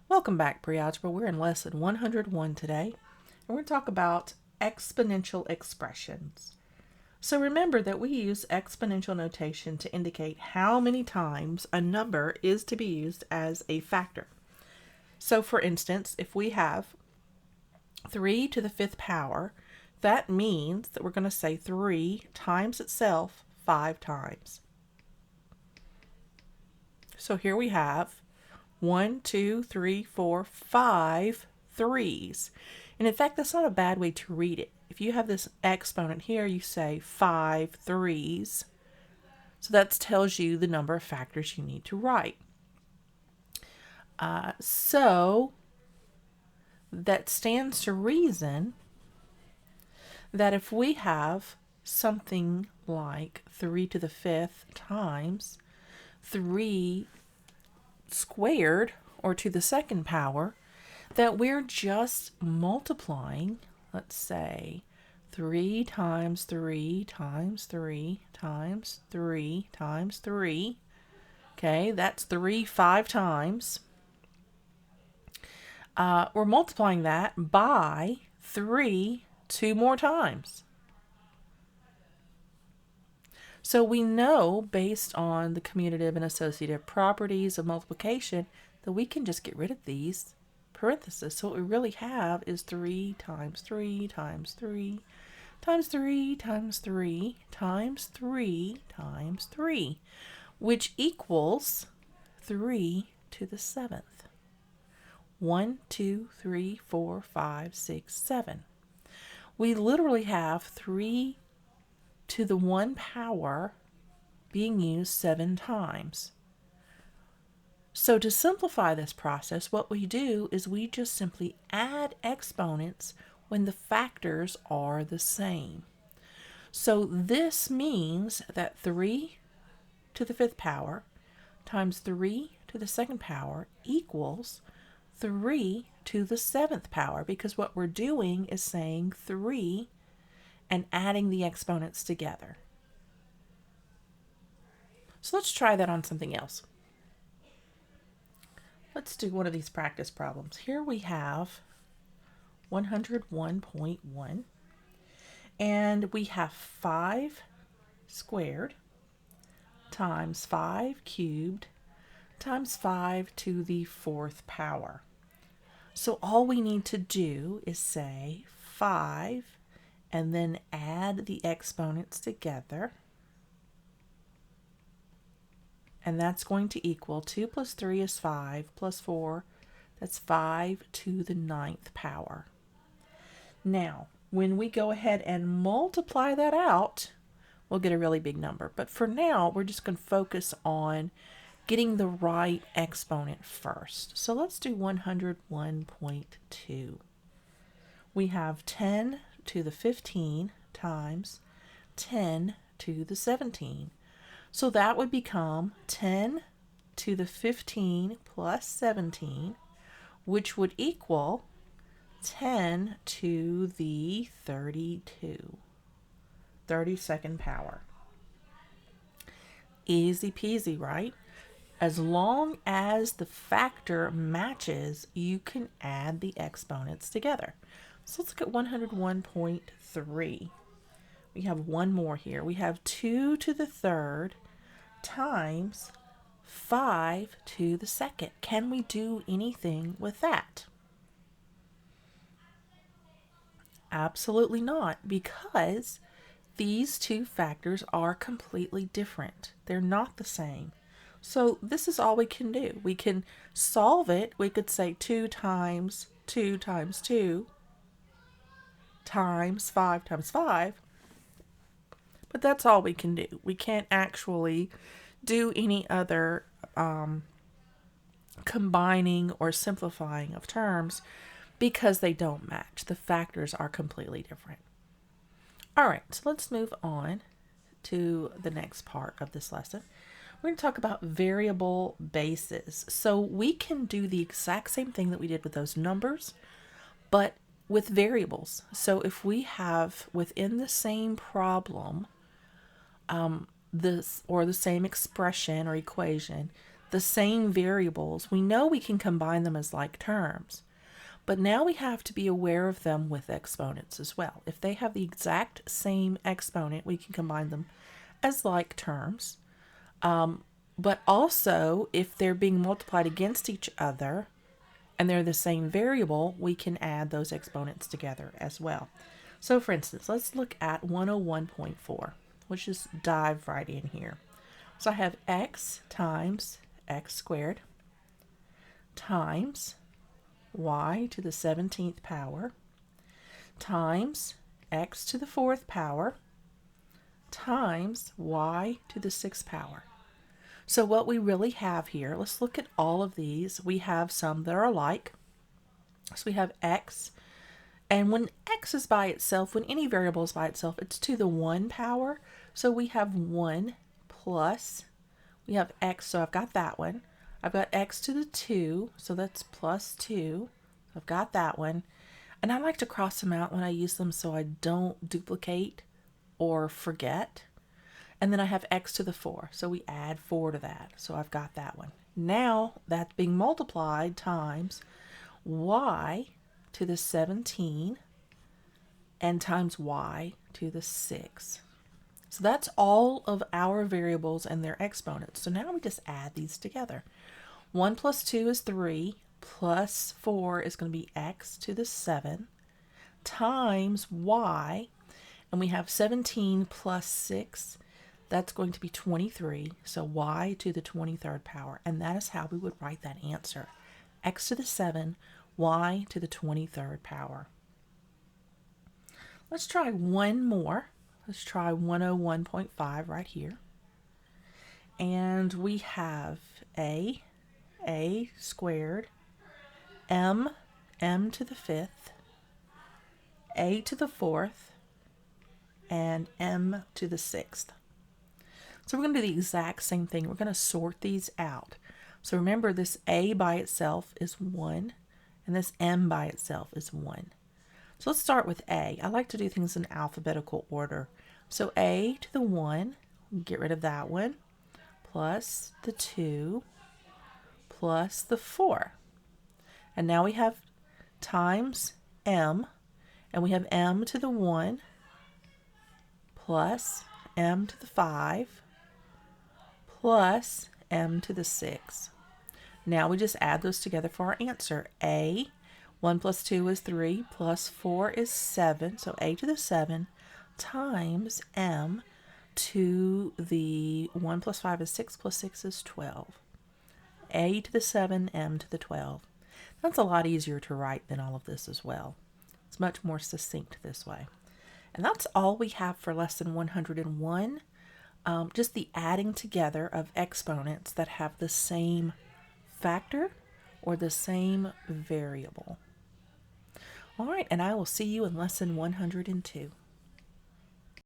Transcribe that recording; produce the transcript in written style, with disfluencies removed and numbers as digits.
Welcome back, Pre-Algebra. We're in lesson 101 today, and we're going to talk about exponential expressions. So remember that we use exponential notation to indicate how many times a number is to be used as a factor. So for instance, if we have 3 to the 5th power, that means that we're going to say 3 times itself 5 times. So here we have 1, 2, 3, 4, 5 threes. And in fact, that's not a bad way to read it. If you have this exponent here, you say 5 threes. So that tells you the number of factors you need to write. So that stands to reason that if we have something like 3 to the 5th times 3 squared, or to the 2nd power, that we're just multiplying, let's say, 3 times 3 times 3 times 3 times 3. Okay, that's 3 5 times. We're multiplying that by 3 2 more times. So we know, based on the commutative and associative properties of multiplication, that we can just get rid of these parentheses. So what we really have is 3 times 3 times 3 times 3 times 3 times 3 times 3, which equals 3 to the 7th. 1, 2, 3, 4, 5, 6, 7. We literally have 3 to the 1 power being used 7 times. So to simplify this process, what we do is we just simply add exponents when the factors are the same. So this means that 3 to the 5th power times 3 to the 2nd power equals 3 to the 7th power, because what we're doing is saying 3 and adding the exponents together. So let's try that on something else. Let's do one of these practice problems. Here we have 101.1, and we have 5 squared times 5 cubed times 5 to the 4th power. So all we need to do is say 5 and then add the exponents together. And that's going to equal 2 plus 3 is 5 plus 4, that's 5 to the 9th power. Now, when we go ahead and multiply that out, we'll get a really big number. But for now, we're just going to focus on getting the right exponent first. So let's do 101.2. We have 10 to the 15 times 10 to the 17. So that would become 10 to the 15 plus 17, which would equal 10 to the 32nd power. Easy peasy, right? As long as the factor matches, you can add the exponents together. So let's look at 101.3. We have one more here. We have 2 to the 3rd times 5 to the 2nd. Can we do anything with that? Absolutely not, because these two factors are completely different. They're not the same. So this is all we can do. We can solve it. We could say 2 times 2 times 2 times 5 times 5. But that's all we can do. We can't actually do any other combining or simplifying of terms because they don't match. The factors are completely different. All right, so let's move on to the next part of this lesson. We're going to talk about variable bases. So we can do the exact same thing that we did with those numbers, but with variables. So if we have within the same problem, the same expression or equation, the same variables, we know we can combine them as like terms. But now we have to be aware of them with exponents as well. If they have the exact same exponent, we can combine them as like terms. But also, if they're being multiplied against each other and they're the same variable, we can add those exponents together as well. So for instance, let's look at 101.4. Let's just dive right in here. So I have x times x squared times y to the 17th power times x to the 4th power times y to the 6th power. So what we really have here, let's look at all of these. We have some that are alike. So we have x, and when x is by itself, when any variable is by itself, it's to the 1 power. So we have 1 plus, we have x, so I've got that one. I've got x to the 2, so that's plus 2. I've got that one. And I like to cross them out when I use them so I don't duplicate or forget. And then I have x to the 4, so we add 4 to that. So I've got that one. Now that's being multiplied times y to the 17 and times y to the 6. So that's all of our variables and their exponents. So now we just add these together. 1 plus 2 is 3, plus 4 is going to be x to the 7 times y, and we have 17 plus 6, that's going to be 23, so y to the 23rd power, and that is how we would write that answer. X to the 7, y to the 23rd power. Let's try one more. Let's try 101.5 right here. And we have a squared, m to the 5th, a to the 4th, and m to the 6th. So we're going to do the exact same thing. We're going to sort these out. So remember, this a by itself is 1, and this m by itself is 1. So let's start with a. I like to do things in alphabetical order. So a to the 1, get rid of that one, plus the 2, plus the 4. And now we have times m, and we have m to the 1, plus m to the 5, plus m to the 6. Now we just add those together for our answer. 1 plus 2 is 3, plus 4 is 7, so a to the 7 times m to the 1 plus 5 is 6, plus 6 is 12. A to the 7, m to the 12. That's a lot easier to write than all of this as well. It's much more succinct this way. And that's all we have for lesson 101. Just the adding together of exponents that have the same factor or the same variable. All right, and I will see you in lesson 102.